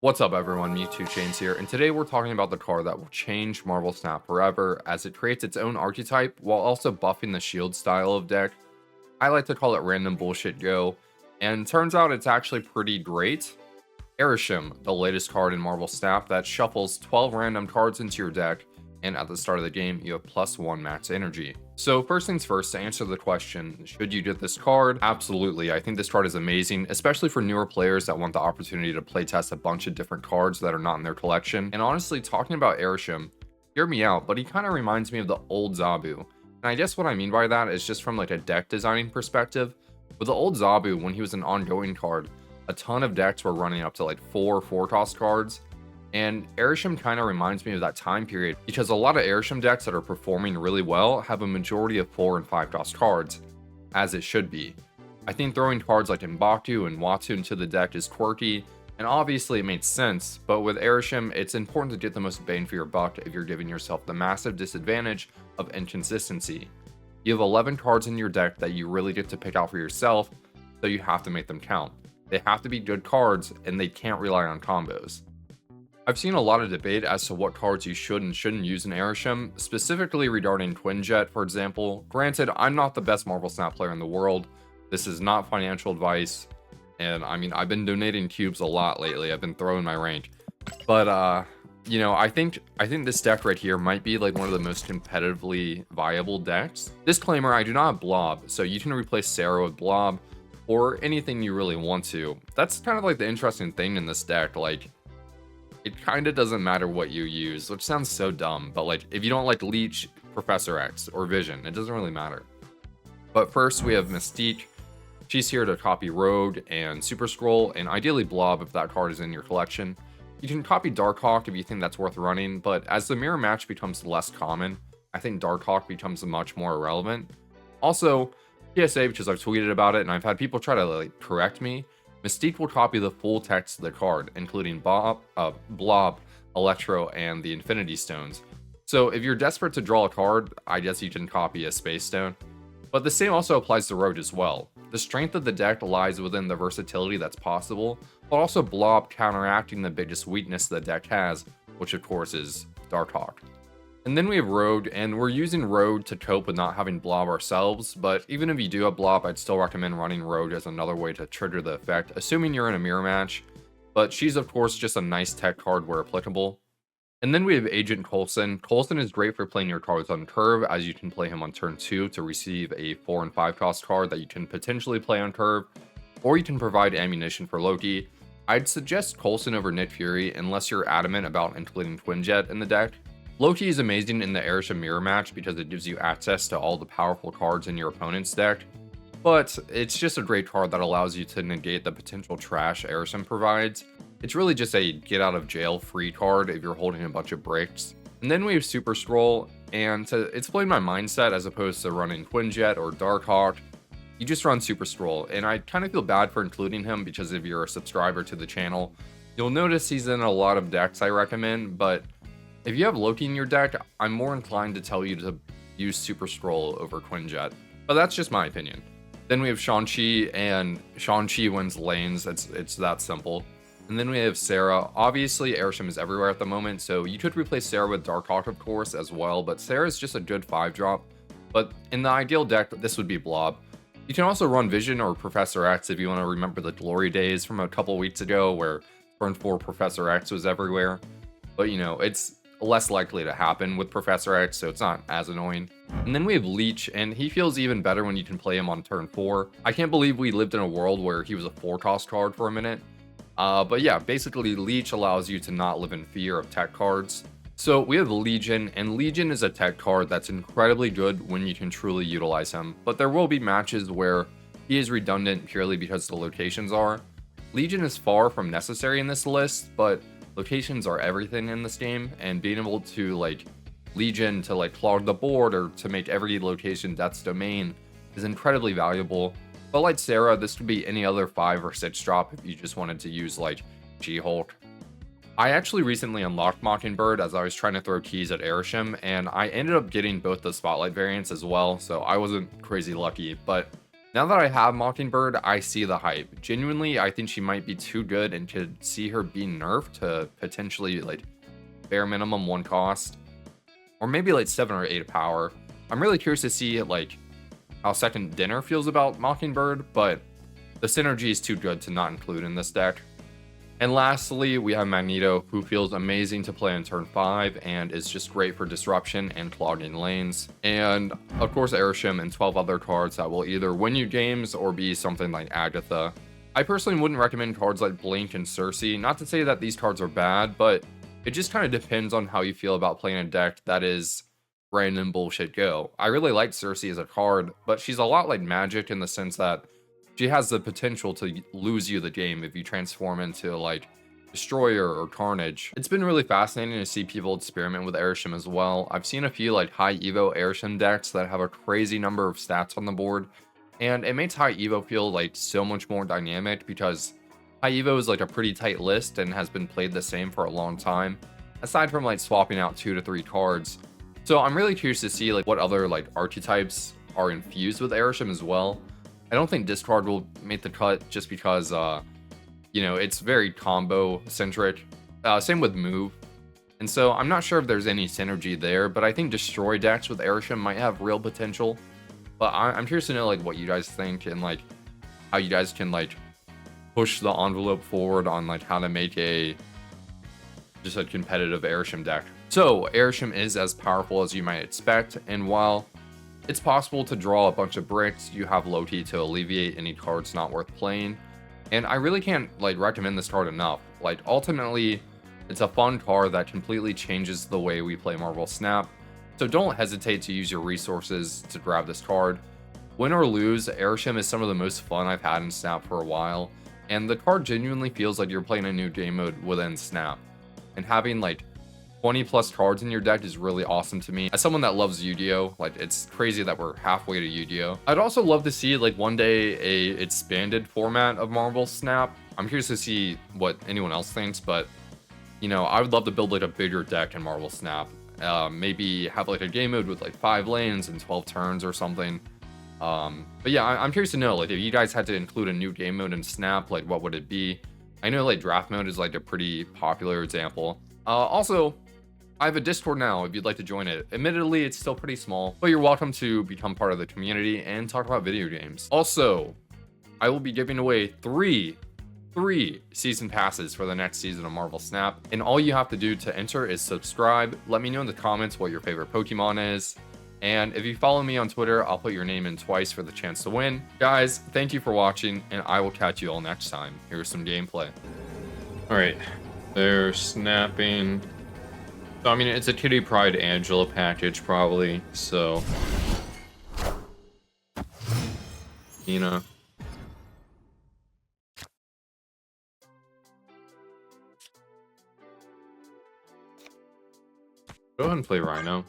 What's up everyone, MewTwoChainz here, and today we're talking about the card that will change Marvel Snap forever as it creates its own archetype while also buffing the shield style of deck. I like to call it random bullshit go, and turns out it's actually pretty great. Airshim, the latest card in Marvel Snap that shuffles 12 random cards into your deck, and at the start of the game you have +1 max energy. So first things first, to answer the question, should you get this card? Absolutely, I think this card is amazing, especially for newer players that want the opportunity to playtest a bunch of different cards that are not in their collection. And honestly, talking about Airshim, hear me out, but he kind of reminds me of the old Zabu. And I guess what I mean by that is just from like a deck designing perspective. With the old Zabu, when he was an ongoing card, a ton of decks were running up to like 4 cost cards. And Airshim kind of reminds me of that time period because a lot of Airshim decks that are performing really well have a majority of 4 and 5 cost cards, as it should be. I think throwing cards like M'Baku and Watu into the deck is quirky, and obviously it makes sense, but with Airshim, it's important to get the most bang for your buck if you're giving yourself the massive disadvantage of inconsistency. You have 11 cards in your deck that you really get to pick out for yourself, so you have to make them count. They have to be good cards, and they can't rely on combos. I've seen a lot of debate as to what cards you should and shouldn't use in Airshim, specifically regarding Quinjet, for example. Granted, I'm not the best Marvel Snap player in the world. This is not financial advice, and I mean, I've been donating cubes a lot lately. I've been throwing my rank, but you know, I think this deck right here might be like one of the most competitively viable decks. Disclaimer: I do not have Blob, so you can replace Sarah with Blob or anything you really want to. That's kind of like the interesting thing in this deck, like. It kind of doesn't matter what you use, which sounds so dumb, but like if you don't like Leech, Professor X, or Vision, it doesn't really matter. But first we have Mystique. She's here to copy Rogue and Super Scroll, and ideally Blob if that card is in your collection. You can copy Darkhawk if you think that's worth running, but as the mirror match becomes less common, I think Darkhawk becomes much more irrelevant. Also, PSA, because I've tweeted about it and I've had people try to like correct me, Mystique will copy the full text of the card, including Blob, Electro, and the Infinity Stones. So if you're desperate to draw a card, I guess you can copy a Space Stone. But the same also applies to Rogue as well. The strength of the deck lies within the versatility that's possible, but also Blob counteracting the biggest weakness the deck has, which of course is Darkhawk. And then we have Rogue, and we're using Rogue to cope with not having Blob ourselves, but even if you do have Blob, I'd still recommend running Rogue as another way to trigger the effect, assuming you're in a mirror match. But she's of course just a nice tech card where applicable. And then we have Agent Coulson. Coulson is great for playing your cards on curve, as you can play him on turn 2 to receive a 4 and 5 cost card that you can potentially play on curve, or you can provide ammunition for Loki. I'd suggest Coulson over Nick Fury unless you're adamant about including Quinjet in the deck. Loki is amazing in the Airshim mirror match because it gives you access to all the powerful cards in your opponent's deck, but it's just a great card that allows you to negate the potential trash Airshim provides. It's really just a get out of jail free card if you're holding a bunch of bricks. And then we have Super Scroll, and to explain my mindset as opposed to running Quinjet or Darkhawk, you just run Super Scroll, and I kind of feel bad for including him because if you're a subscriber to the channel, you'll notice he's in a lot of decks I recommend, but if you have Loki in your deck, I'm more inclined to tell you to use Super Scroll over Quinjet, but that's just my opinion. Then we have Shang-Chi, and Shang-Chi wins lanes, it's that simple. And then we have Sarah. Obviously, Airshim is everywhere at the moment, so you could replace Sarah with Darkhawk of course as well, but Sarah is just a good 5-drop. But in the ideal deck, this would be Blob. You can also run Vision or Professor X if you want to remember the glory days from a couple weeks ago where turn 4 Professor X was everywhere. But you know, it's less likely to happen with Professor X, so it's not as annoying. And then we have Leech, and he feels even better when you can play him on turn 4. I can't believe we lived in a world where he was a 4-cost card for a minute. But yeah, basically Leech allows you to not live in fear of tech cards. So we have Legion, and Legion is a tech card that's incredibly good when you can truly utilize him, but there will be matches where he is redundant purely because the locations are. Legion is far from necessary in this list, but locations are everything in this game, and being able to like Legion to like clog the board or to make every location Death's Domain is incredibly valuable. But like Sarah, this could be any other 5 or 6 drop if you just wanted to use like She-Hulk. I actually recently unlocked Mockingbird as I was trying to throw keys at Airshim, and I ended up getting both the Spotlight variants as well, so I wasn't crazy lucky, but Now that I have Mockingbird, I see the hype. Genuinely, I think she might be too good and could see her being nerfed to potentially like bare minimum 1 cost, or maybe like 7 or 8 power. I'm really curious to see like how Second Dinner feels about Mockingbird, but the synergy is too good to not include in this deck. And lastly, we have Magneto, who feels amazing to play on turn 5 and is just great for disruption and clogging lanes. And of course, Airshim and 12 other cards that will either win you games or be something like Agatha. I personally wouldn't recommend cards like Blink and Cersei, not to say that these cards are bad, but it just kind of depends on how you feel about playing a deck that is random bullshit go. I really like Cersei as a card, but she's a lot like Magic in the sense that she has the potential to lose you the game if you transform into like Destroyer or Carnage. It's been really fascinating to see people experiment with Airshim as well. I've seen a few like high Evo Airshim decks that have a crazy number of stats on the board, and it makes high Evo feel like so much more dynamic because high Evo is like a pretty tight list and has been played the same for a long time, aside from like swapping out 2 to 3 cards. So I'm really curious to see like what other like archetypes are infused with Airshim as well. I don't think discard will make the cut just because, you know, it's very combo centric. Same with move. And so I'm not sure if there's any synergy there, but I think destroy decks with Airshim might have real potential. But I'm curious to know like what you guys think and like how you guys can like push the envelope forward on like how to make just a competitive Airshim deck. So Airshim is as powerful as you might expect, and while it's possible to draw a bunch of bricks, you have Loki to alleviate any cards not worth playing. And I really can't like recommend this card enough. Like ultimately, it's a fun card that completely changes the way we play Marvel Snap. So don't hesitate to use your resources to grab this card. Win or lose, Airshim is some of the most fun I've had in Snap for a while. And the card genuinely feels like you're playing a new game mode within Snap. And having like 20 plus cards in your deck is really awesome to me. As someone that loves Yu-Gi-Oh, like it's crazy that we're halfway to Yu-Gi-Oh. I'd also love to see like one day a expanded format of Marvel Snap. I'm curious to see what anyone else thinks, but you know, I would love to build like a bigger deck in Marvel Snap. Maybe have like a game mode with like 5 lanes and 12 turns or something. But yeah, I'm curious to know like if you guys had to include a new game mode in Snap, like what would it be? I know like draft mode is like a pretty popular example. Also, I have a Discord now if you'd like to join it. Admittedly, it's still pretty small, but you're welcome to become part of the community and talk about video games. Also, I will be giving away three season passes for the next season of Marvel Snap, and all you have to do to enter is subscribe. Let me know in the comments what your favorite Pokemon is, and if you follow me on Twitter, I'll put your name in twice for the chance to win. Guys, thank you for watching, and I will catch you all next time. Here's some gameplay. All right, they're snapping. So, I mean, it's a Kitty Pryde Angela package, probably, so... Tina. Go ahead and play Rhino.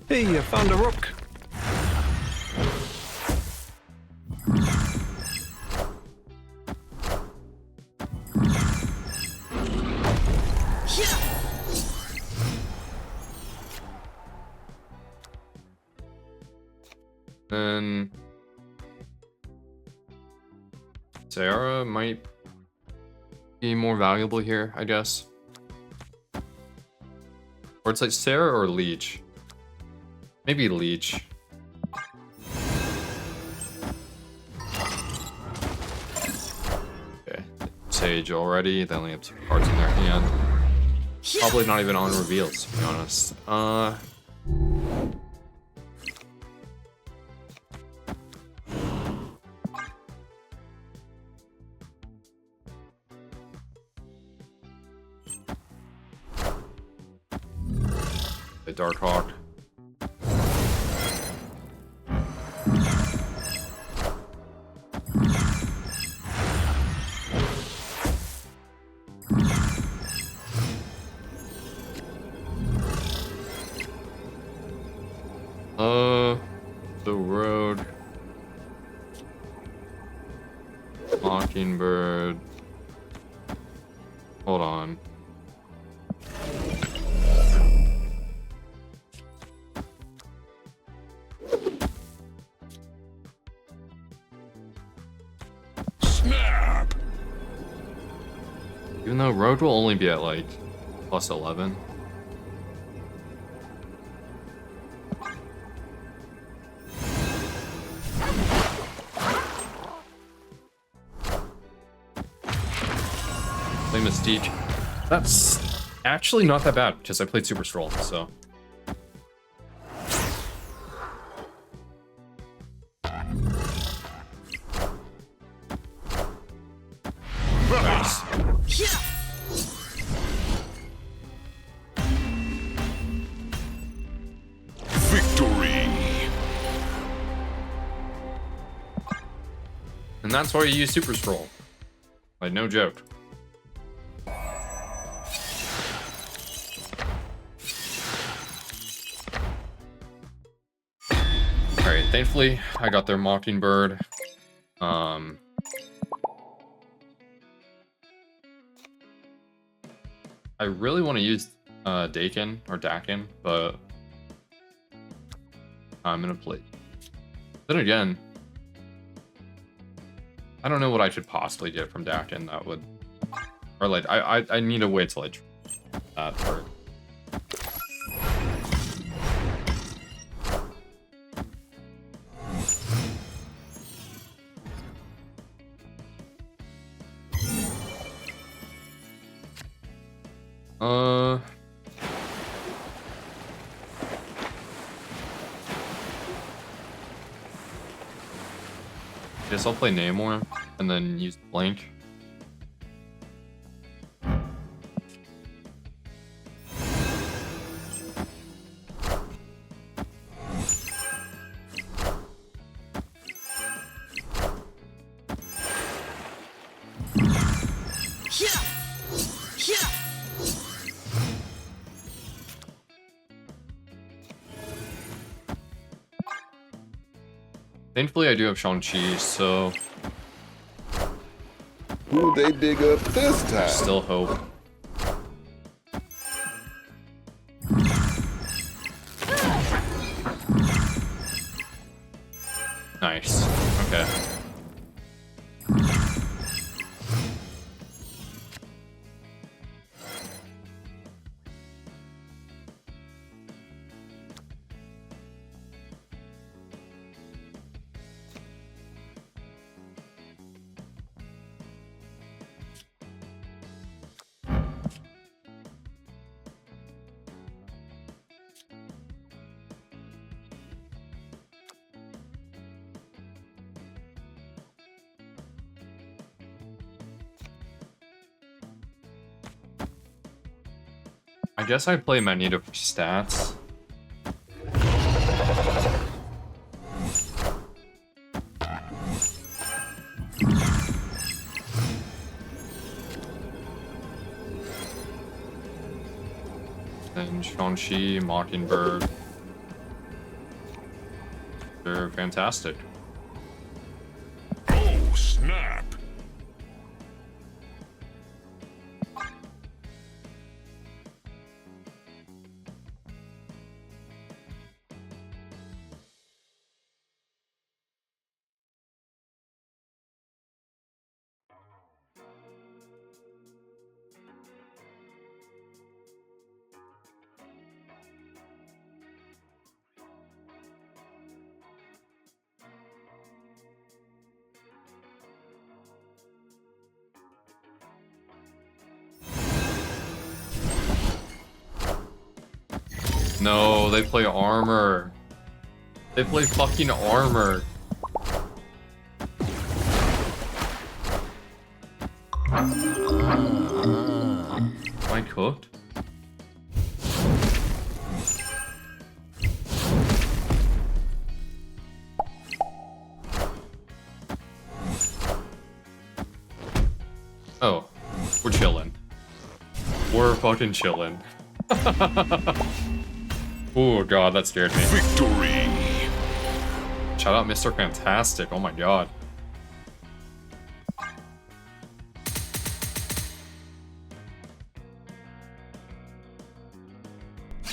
Hey, I found a rook. Then Sarah might be more valuable here, I guess. Or it's like Sarah or Leech. Maybe Leech. Okay. Sage already. They only have 2 cards in their hand. Probably not even on reveals, to be honest. The Darkhawk. The road. Mockingbird. Hold on. Even though Rogue will only be at like plus 11. Play Mystique. That's actually not that bad because I played Super Stroll, so. Nice. Victory. And that's why you use Super Stroll. Like, no joke. Alright, thankfully, I got their Mockingbird. I really want to use Dakin or Dakin, but I'm gonna play. Then again, I don't know what I should possibly get from Dakin that would, or like I need to wait till I try that for. Guess I'll play Namor and then use Blink. Thankfully, I do have Shang-Chi, so Who they dig up this time? still hope. Nice. Okay. I guess I'd play Magneto for stats. Then Shang-Chi, Mockingbird. They're fantastic. Oh, snap. No, they play armor. They play fucking armor. Am I cooked? Oh, we're chilling. We're fucking chilling. Oh god, that scared me. Victory. Shout out Mr. Fantastic, oh my god.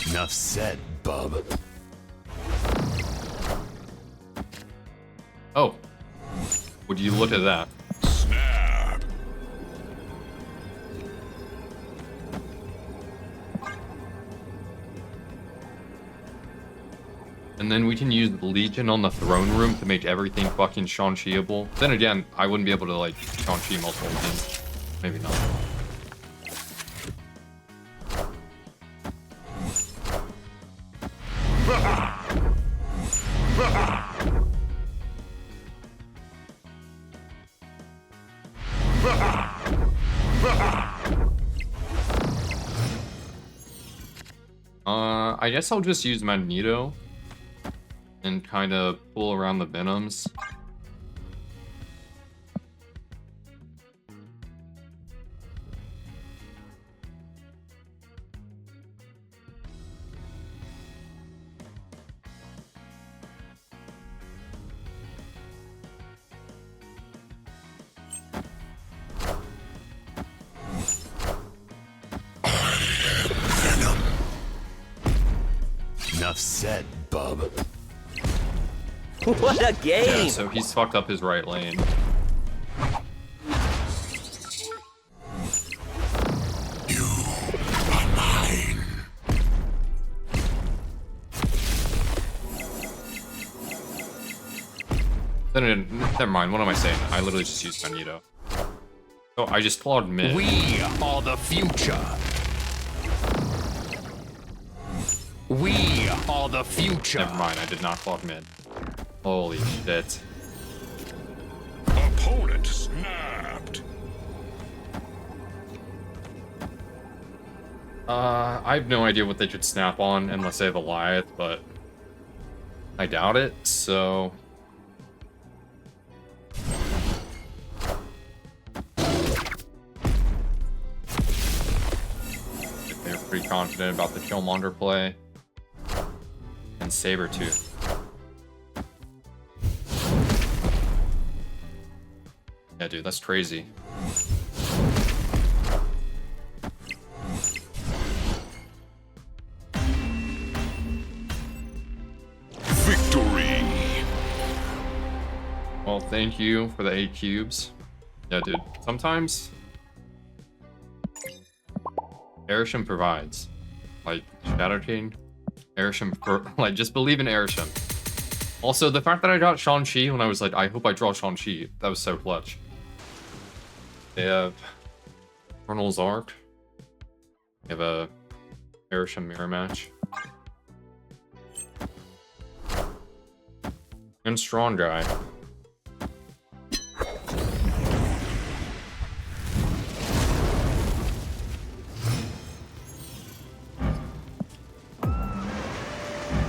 Enough said, bub. Oh. Would you look at that? Snap. And then we can use Legion on the throne room to make everything fucking Shang-Chi-able. Then again, I wouldn't be able to, like, Shang-Chi multiple things. Maybe not. I guess I'll just use Magneto and kind of pull around the Venoms. Enough said, bub. What a game! Yeah, so he's fucked up his right lane. You are mine. Then never mind, what am I saying? I literally just used Magneto. Oh, I just clawed mid. We are the future. We are the future. Never mind, I did not claw mid. Holy shit. Opponent snapped. I have no idea what they should snap on unless they have Goliath, but I doubt it, so... They're pretty confident about the Killmonger play. And Sabretooth. Yeah, dude, that's crazy. Victory. Well, thank you for the 8 cubes. Yeah, dude, sometimes Arishem provides. Like, Shadow King, Arishem, like, just believe in Arishem. Also, the fact that I got Shang-Chi when I was like, I hope I draw Shang-Chi, that was so clutch. They have Colonel's Arc. They have a Arishem mirror match. And Strong Guy.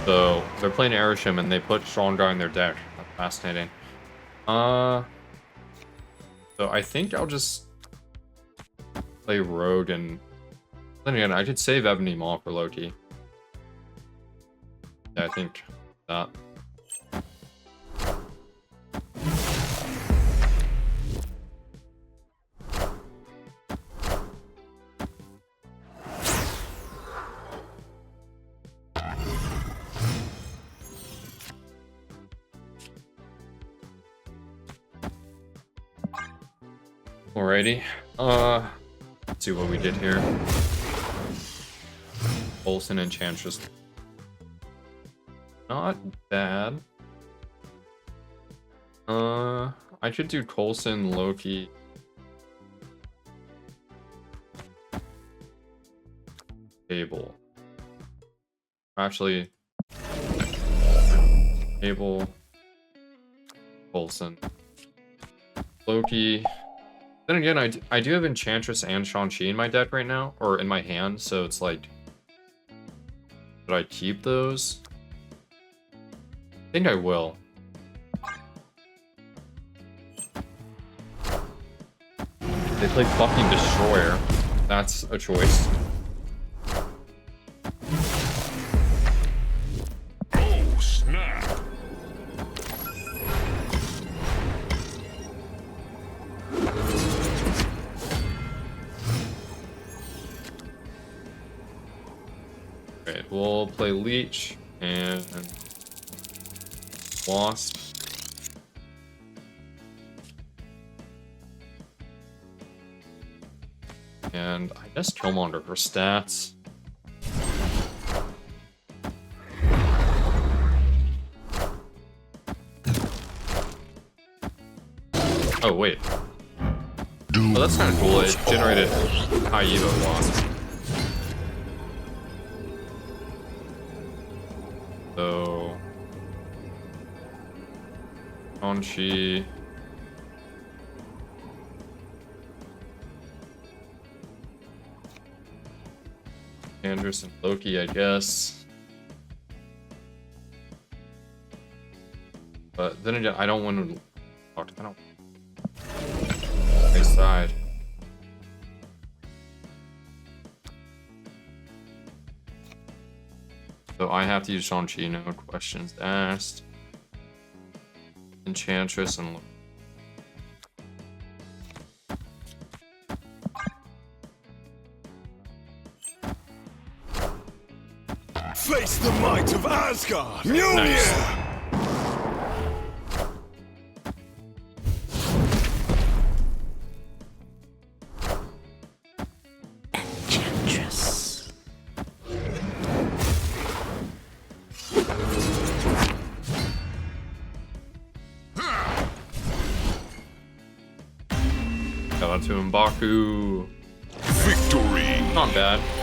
So they're playing Arishem and they put Strong Guy in their deck. That's fascinating. So I think I'll just play Rogue, and then again I could save Ebony Maw for Loki. Yeah, I think that. Alrighty, let's see what we did here. Olsen and Enchantress. Not bad. I should do Coulson, Loki. Cable. Actually, Cable, Coulson, Loki. Then again, I do have Enchantress and Shang-Chi in my deck right now, or in my hand, so it's like, should I keep those? I think I will. They play fucking Destroyer. That's a choice. Oh, snap. Alright, we'll play Leech and Wasp. And I guess Killmonger for stats. Oh, wait. Oh, that's kind of cool. It generated high Evo wasp. So... Onchi... Andrews and Loki, I guess. But then again, I don't want to talk to them. Nice side. So I have to use Shang-Chi, no questions asked. Enchantress and Face the might of Asgard! nice. Enchantress. Shout out to M'Baku. Victory! Not bad.